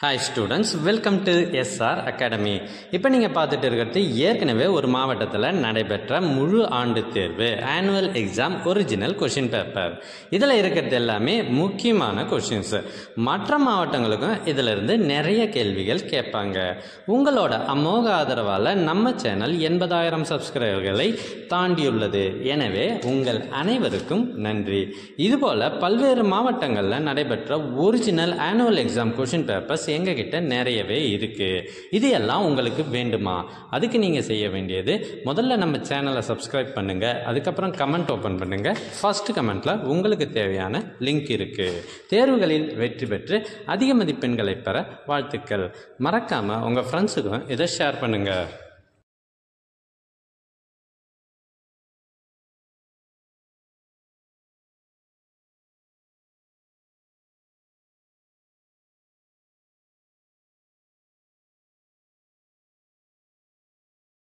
Hi students, welcome to SR academy. இப்போ நீங்கள் பார்த்துட்டு இருக்கிறது ஏற்கனவே ஒரு மாவட்டத்தில் நடைபெற்ற முழு ஆண்டு தேர்வு annual exam original question paper. இதில் இருக்கிறது எல்லாமே முக்கியமான கொஷின்ஸ். மற்ற மாவட்டங்களுக்கும் இதிலிருந்து நிறைய கேள்விகள் கேட்பாங்க. உங்களோட அமோக ஆதரவால் நம்ம சேனல் 80,000 சப்ஸ்கிரைபர்களை தாண்டியுள்ளது. எனவே உங்கள் அனைவருக்கும் நன்றி. இதுபோல் பல்வேறு மாவட்டங்களில் நடைபெற்ற original annual exam question papers எங்ககிட்ட நிறையவே இருக்கு. இது எல்லாம் உங்களுக்கு வேண்டுமா? அதுக்கு நீங்க செய்ய வேண்டியது, முதல்ல நம்ம சேனலை சப்ஸ்கிரைப் பண்ணுங்க. அதுக்கப்புறம் கமெண்ட் ஓபன் பண்ணுங்க. ஃபர்ஸ்ட் கமெண்ட்ல உங்களுக்கு தேவையான லிங்க் இருக்கு. தேர்வுகளில் வெற்றி பெற்று அதிக மதிப்பெண்களை பெற வாழ்த்துக்கள். மறக்காம உங்க ஃப்ரெண்ட்ஸுக்கும் இதை ஷேர் பண்ணுங்க.